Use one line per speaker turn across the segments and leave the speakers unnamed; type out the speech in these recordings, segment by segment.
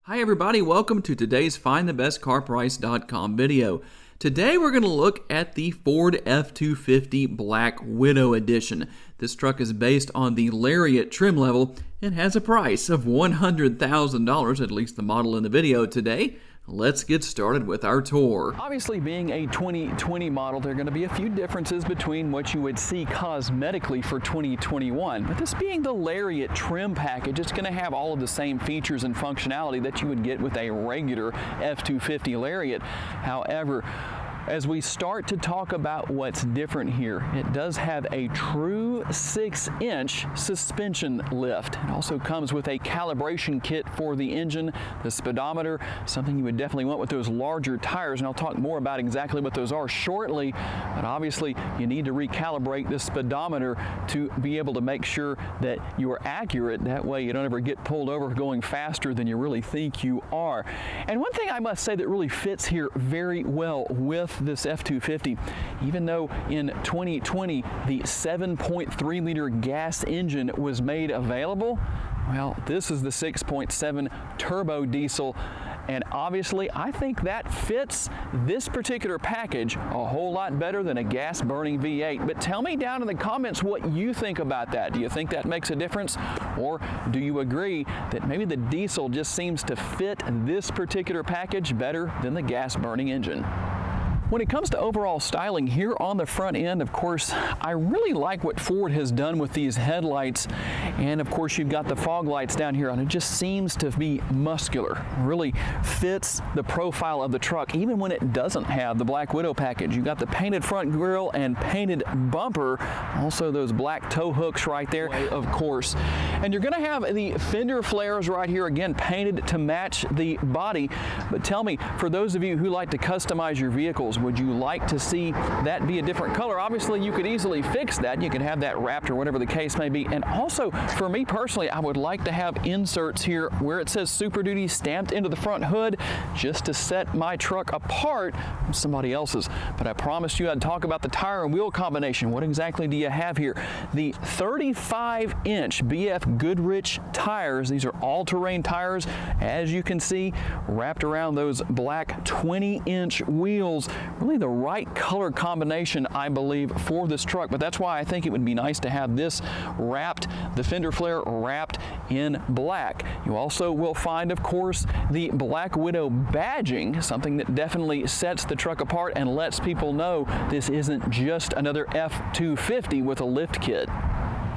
Hi everybody, welcome to today's FindTheBestCarPrice.com video. Today we're going to look at the Ford F-250 Black Widow Edition. This truck is based on the Lariat trim level and has a price of $100,000, at least the model in the video today. Let's get started with our tour. Obviously, being a 2020 model, there are going to be a few differences between what you would see cosmetically for 2021. But this being the Lariat trim package, it's going to have all of the same features and functionality that you would get with a regular F-250 Lariat. However, as we start to talk about what's different here, it does have a true 6-inch suspension lift. It also comes with a calibration kit for the engine, the speedometer, something you would definitely want with those larger tires, and I'll talk more about exactly what those are shortly. But obviously, you need to recalibrate the speedometer to be able to make sure that you are accurate. That way you don't ever get pulled over going faster than you really think you are. And one thing I must say that really fits here very well with this F-250, even though in 2020 the 7.3 liter gas engine was made available, well, this is the 6.7 turbo diesel. And obviously, I think that fits this particular package a whole lot better than a gas-burning V8. But tell me down in the comments what you think about that. Do you think that makes a difference? Or do you agree that maybe the diesel just seems to fit this particular package better than the gas-burning engine? When it comes to overall styling here on the front end, of course, I really like what Ford has done with these headlights. And of course, you've got the fog lights down here, and it just seems to be muscular. Really fits the profile of the truck, even when it doesn't have the Black Widow package. You've got the painted front grille and painted bumper, also those black tow hooks right there, of course. And you're gonna have the fender flares right here, again, painted to match the body. But tell me, for those of you who like to customize your vehicles, would you like to see that be a different color? Obviously, you could easily fix that. You can have that wrapped or whatever the case may be. And also, for me personally, I would like to have inserts here where it says Super Duty stamped into the front hood, just to set my truck apart from somebody else's. But I promised you I'd talk about the tire and wheel combination. What exactly do you have here? The 35-inch BF Goodrich tires. These are all-terrain tires, as you can see, wrapped around those black 20-inch wheels. Really the right color combination, I believe, for this truck. But that's why I think it would be nice to have this wrapped, the fender flare wrapped in black. You also will find, of course, the Black Widow badging, something that definitely sets the truck apart and lets people know this isn't just another F-250 with a lift kit.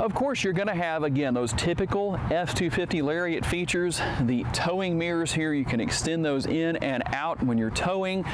Of course, you're going to have, again, those typical F-250 Lariat features. The towing mirrors here, you can extend those in and out when you're towing.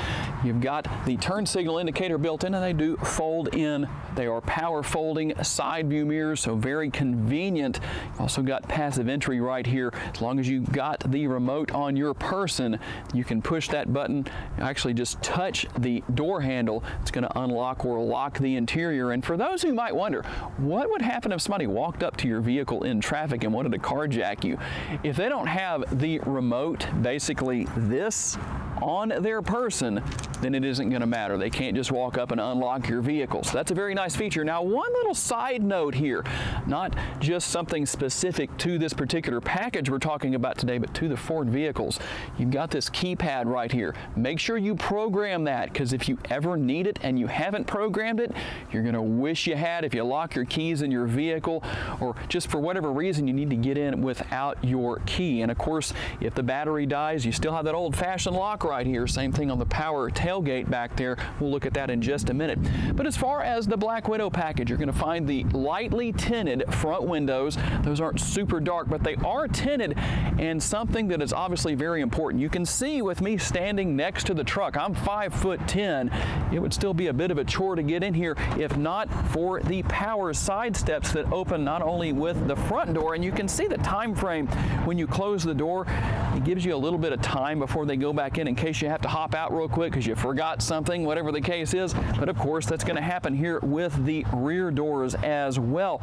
You've got the turn signal indicator built in, and they do fold in. They are power folding side view mirrors, so very convenient. You've also got passive entry right here. As long as you've got the remote on your person, you can push that button, actually just touch the door handle. It's going to unlock or lock the interior. And for those who might wonder, what would happen if somebody walked up to your vehicle in traffic and wanted to carjack you? If they don't have the remote, basically this, on their person, then it isn't going to matter. They can't just walk up and unlock your vehicle. So that's a very nice feature. Now, one little side note here, not just something specific to this particular package we're talking about today, but to the Ford vehicles. You've got this keypad right here. Make sure you program that, because if you ever need it and you haven't programmed it, you're going to wish you had if you lock your keys in your vehicle, or just for whatever reason you need to get in without your key. And of course, if the battery dies, you still have that old-fashioned lock right here. Same thing on the power tailgate back there. We'll look at that in just a minute. But as far as the Black Widow package, you're going to find the lightly tinted front windows. Those aren't super dark, but they are tinted, and something that is obviously very important. You can see with me standing next to the truck, I'm 5'10". It would still be a bit of a chore to get in here if not for the power side steps that open not only with the front door, and you can see the time frame when you close the door. It gives you a little bit of time before they go back in case you have to hop out real quick because you forgot something, whatever the case is. But of course, that's going to happen here with the rear doors as well.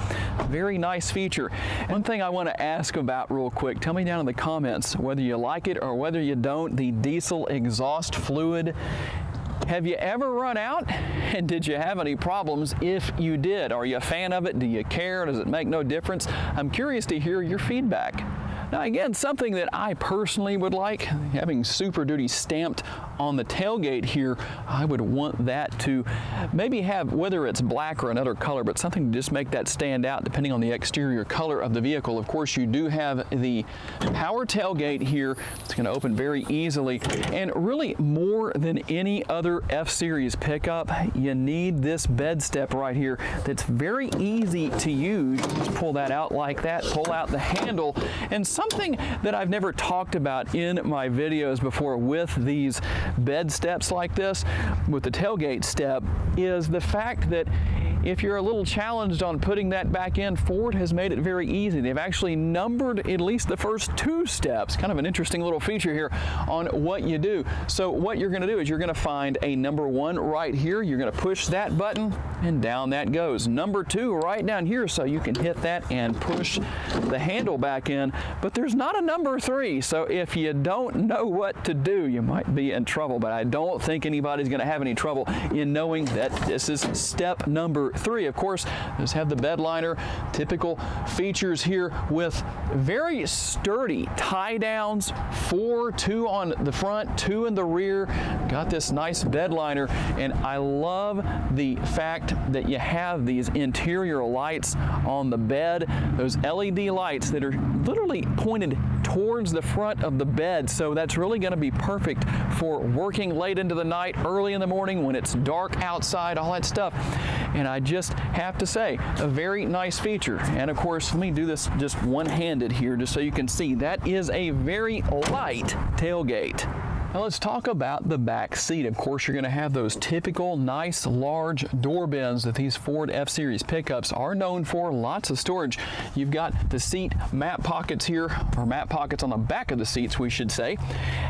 Very nice feature. One thing I want to ask about real quick, tell me down in the comments whether you like it or whether you don't, the diesel exhaust fluid. Have you ever run out? And did you have any problems if you did? Are you a fan of it? Do you care? Does it make no difference? I'm curious to hear your feedback.
Now again, something that I personally would like, having Super Duty stamped on the tailgate here, I would want that to maybe have, whether it's black or another color, but something to just make that stand out depending on the exterior color of the vehicle. Of course, you do have the power tailgate here. It's going to open very easily, and really more than any other F-Series pickup, you need this bed step right here that's very easy to use. Just pull that out like that, pull out the handle, and something that I've never talked about in my videos before with these bed steps like this, with the tailgate step, is the fact that if you're a little challenged on putting that back in, Ford has made it very easy. They've actually numbered at least the first 2 steps, kind of an interesting little feature here on what you do. So what you're going to do is you're going to find a number 1 right here. You're going to push that button and down that goes. Number 2 right down here, so you can hit that and push the handle back in. But there's not a number 3, so if you don't know what to do, you might be in trouble. But I don't think anybody's going to have any trouble in knowing that this is step number 3. Of course, just have the bed liner, typical features here with very sturdy tie downs, 4, 2 on the front, 2 in the rear. Got this nice bed liner, and I love the fact that you have these interior lights on the bed, those LED lights that are literally pointed towards the front of the bed. So that's really going to be perfect for working late into the night, early in the morning when it's dark outside, all that stuff. And I just have to say, a very nice feature. And of course, let me do this just one-handed here just so you can see. That is a very light tailgate. Now let's talk about the back seat. Of course, you're going to have those typical nice large door bins that these Ford F-Series pickups are known for. Lots of storage. You've got the seat map pockets here, or map pockets on the back of the seats, we should say.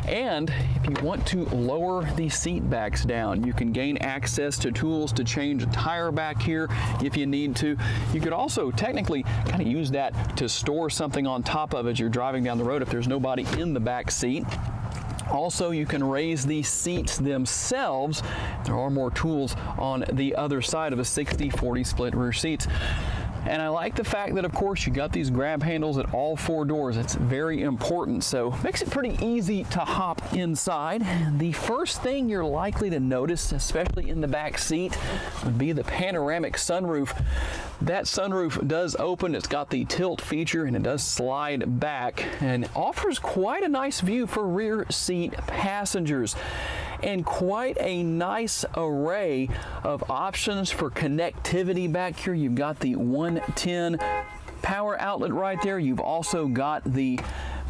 And if you want to lower the seat backs down, you can gain access to tools to change a tire back here if you need to. You could also technically kind of use that to store something on top of as you're driving down the road if there's nobody in the back seat. Also, you can raise the seats themselves. There are more tools on the other side of a 60-40 split rear seats. And I like the fact that, of course, you got these grab handles at all 4 doors. It's very important, so makes it pretty easy to hop inside. The first thing you're likely to notice, especially in the back seat, would be the panoramic sunroof. That sunroof does open. It's got the tilt feature, and it does slide back and offers quite a nice view for rear seat passengers. And quite a nice array of options for connectivity back here. You've got the 110 power outlet right there. You've also got the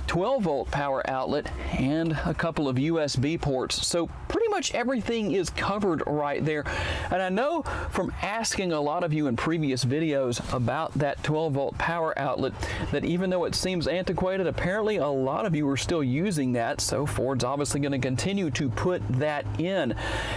12-volt power outlet and a couple of USB ports. So pretty much everything is covered right there. And I know from asking a lot of you in previous videos about that 12-volt power outlet that even though it seems antiquated, apparently a lot of you are still using that. So Ford's obviously going to continue to put that in.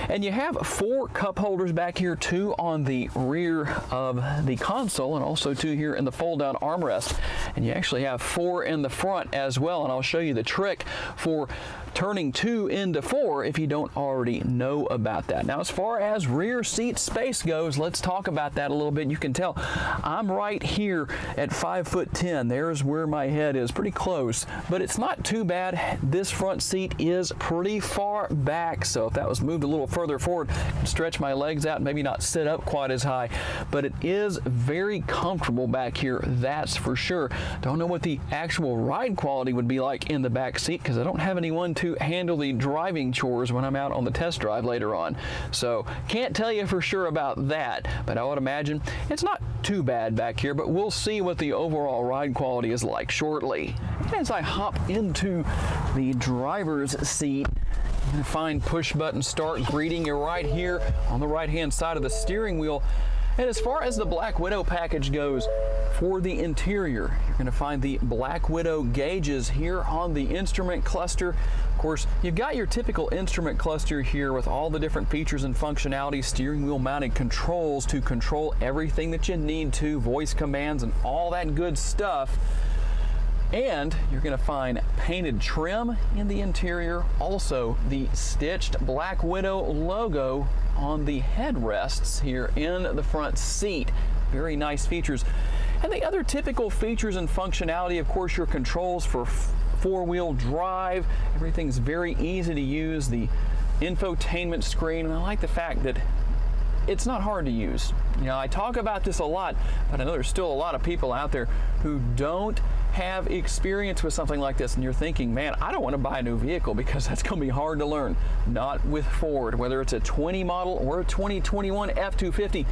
And you have 4 cup holders back here, 2 on the rear of the console and also 2 here in the fold-down armrest. And you actually have 4 in the front as well, and I'll show you the trick for turning 2 into 4 if you don't already know about that. Now, as far as rear seat space goes, let's talk about that a little bit. You can tell I'm right here at 5'10". There's where my head is, pretty close, but it's not too bad. This front seat is pretty far back, so if that was moved a little further forward, I can stretch my legs out and maybe not sit up quite as high, but it is very comfortable back here, that's for sure. Don't know what the actual ride quality would be like in the back seat because I don't have anyone to handle the driving chores when I'm out on the test drive later on. So can't tell you for sure about that, but I would imagine it's not too bad back here, but we'll see what the overall ride quality is like shortly. As I hop into the driver's seat, you're going to find push button start greeting you right here on the right hand side of the steering wheel. And as far as the Black Widow package goes, for the interior, you're going to find the Black Widow gauges here on the instrument cluster. Of course, you've got your typical instrument cluster here with all the different features and functionality, steering wheel mounted controls to control everything that you need to, voice commands and all that good stuff. And you're going to find painted trim in the interior, also the stitched Black Widow logo on the headrests here in the front seat. Very nice features. And the other typical features and functionality, of course, your controls for four-wheel drive. Everything's very easy to use. The infotainment screen, and I like the fact that it's not hard to use. You know, I talk about this a lot, but I know there's still a lot of people out there who don't have experience with something like this, and you're thinking, man, I don't want to buy a new vehicle because that's going to be hard to learn. Not with Ford, whether it's a 20 model or a 2021 F-250.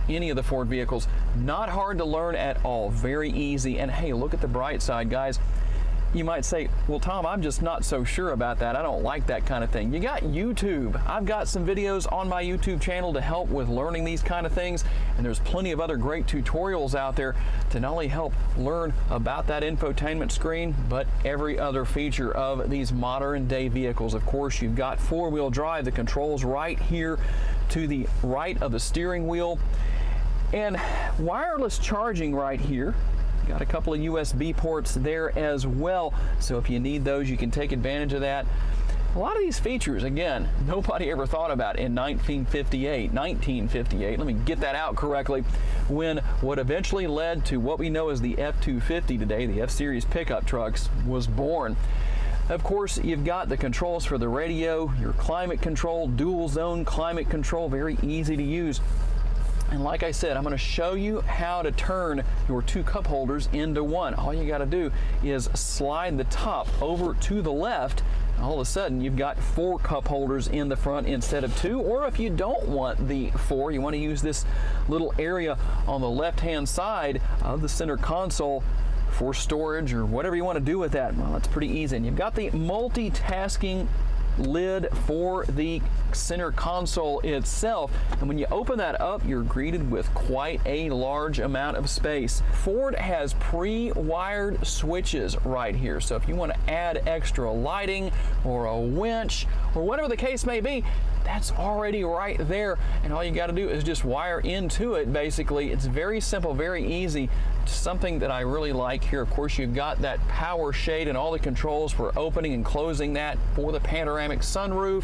Any of the Ford vehicles, not hard to learn at all, very easy. And hey, look at the bright side, guys. You might say, well, Tom, I'm just not so sure about that. I don't like that kind of thing. You got YouTube. I've got some videos on my YouTube channel to help with learning these kind of things, and there's plenty of other great tutorials out there to not only help learn about that infotainment screen, but every other feature of these modern day vehicles. Of course, you've got four-wheel drive, the controls right here to the right of the steering wheel, and wireless charging right here. Got a couple of USB ports there as well, so if you need those, you can take advantage of that. A lot of these features, again, nobody ever thought about in 1958. Let me get that out correctly. When what eventually led to what we know as the F-250 today, the F-Series pickup trucks, was born. Of course, you've got the controls for the radio, your climate control, dual zone climate control, very easy to use. And like I said, I'm going to show you how to turn your two cup holders into one. All you got to do is slide the top over to the left. And all of a sudden, you've got 4 cup holders in the front instead of 2. Or if you don't want the 4, you want to use this little area on the left-hand side of the center console for storage or whatever you want to do with that. Well, that's pretty easy. And you've got the multitasking lid for the center console itself, and when you open that up, you're greeted with quite a large amount of space. Ford has pre-wired switches right here, so if you want to add extra lighting or a winch or whatever the case may be, that's already right there, and all you got to do is just wire into it. Basically, it's very simple, very easy. Something that I really like here. Of course, you've got that power shade and all the controls for opening and closing that for the panoramic sunroof,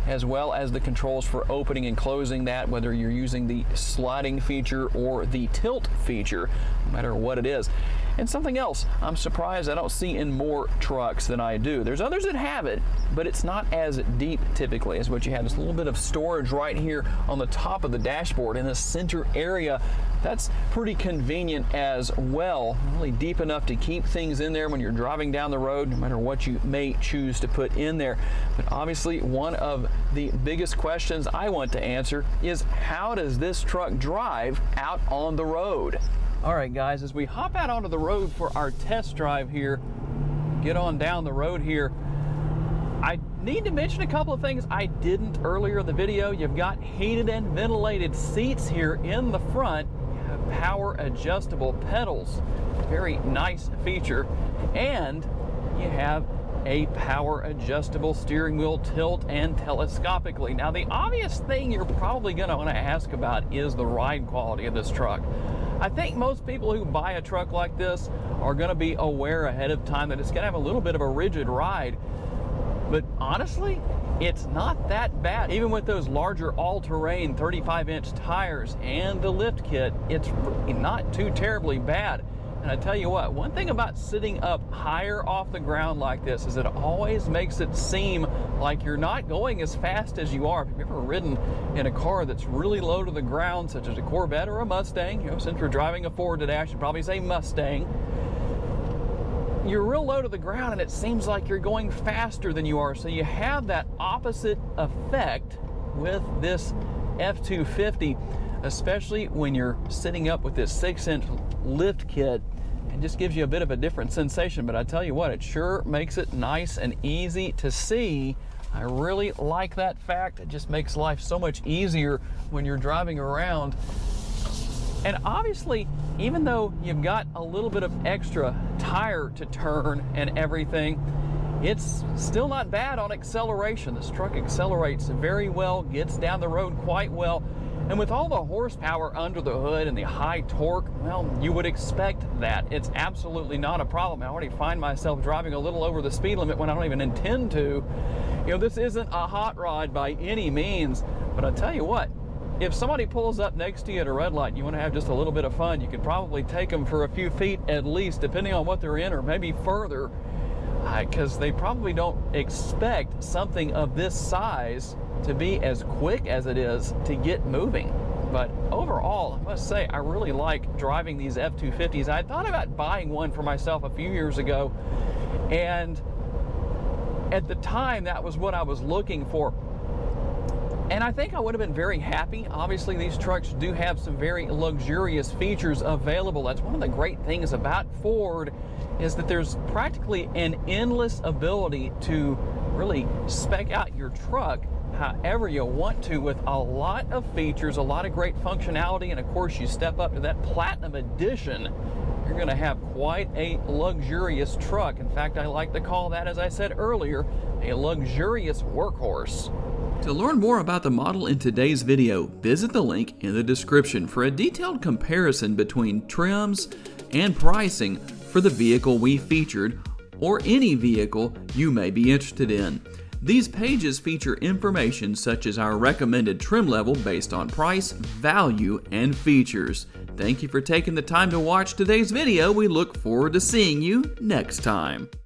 as well as the controls for opening and closing that, whether you're using the sliding feature or the tilt feature, no matter what it is. And something else I'm surprised I don't see in more trucks than I do. There's others that have it, but it's not as deep typically as what you have. Just a little bit of storage right here on the top of the dashboard in the center area. That's pretty convenient as well. Really deep enough to keep things in there when you're driving down the road, no matter what you may choose to put in there. But obviously, one of the biggest questions I want to answer is, how does this truck drive out on the road? All right, guys, as we hop out onto the road for our test drive here, get on down the road here, I need to mention a couple of things I didn't earlier in the video. You've got heated and ventilated seats here in the front. You have power adjustable pedals, very nice feature, and you have a power adjustable steering wheel, tilt and telescopically. Now, the obvious thing you're probably going to want to ask about is the ride quality of this truck. I think most people who buy a truck like this are going to be aware ahead of time that it's going to have a little bit of a rigid ride, but honestly, it's not that bad. Even with those larger all-terrain 35-inch tires and the lift kit, it's not too terribly bad. And I tell you what, one thing about sitting up higher off the ground like this is it always makes it seem like you're not going as fast as you are. If you've ever ridden in a car that's really low to the ground, such as a Corvette or a Mustang, you know, since we're driving a Ford today, I should probably say Mustang, you're real low to the ground and it seems like you're going faster than you are. So you have that opposite effect with this F-250, especially when you're sitting up with this 6-inch lift kit. It just gives you a bit of a different sensation, but I tell you what, it sure makes it nice and easy to see. I really like that fact. It just makes life so much easier when you're driving around. And obviously, even though you've got a little bit of extra tire to turn and everything, it's still not bad on acceleration. This truck accelerates very well, gets down the road quite well. And with all the horsepower under the hood and the high torque, well, you would expect that. It's absolutely not a problem. I already find myself driving a little over the speed limit when I don't even intend to. You know, this isn't a hot rod by any means, but I tell you what, if somebody pulls up next to you at a red light and you want to have just a little bit of fun, you could probably take them for a few feet at least, depending on what they're in, or maybe further, because they probably don't expect something of this size to be as quick as it is to get moving. But overall, I must say, I really like driving these F-250s. I thought about buying one for myself a few years ago, and at the time, that was what I was looking for. And I think I would have been very happy. Obviously, these trucks do have some very luxurious features available. That's one of the great things about Ford, is that there's practically an endless ability to really spec out your truck however you want to, with a lot of features, a lot of great functionality, and of course, you step up to that Platinum Edition, you're going to have quite a luxurious truck. In fact, I like to call that, as I said earlier, a luxurious workhorse.
To learn more about the model in today's video, visit the link in the description for a detailed comparison between trims and pricing for the vehicle we featured, or any vehicle you may be interested in. These pages feature information such as our recommended trim level based on price, value, and features. Thank you for taking the time to watch today's video. We look forward to seeing you next time.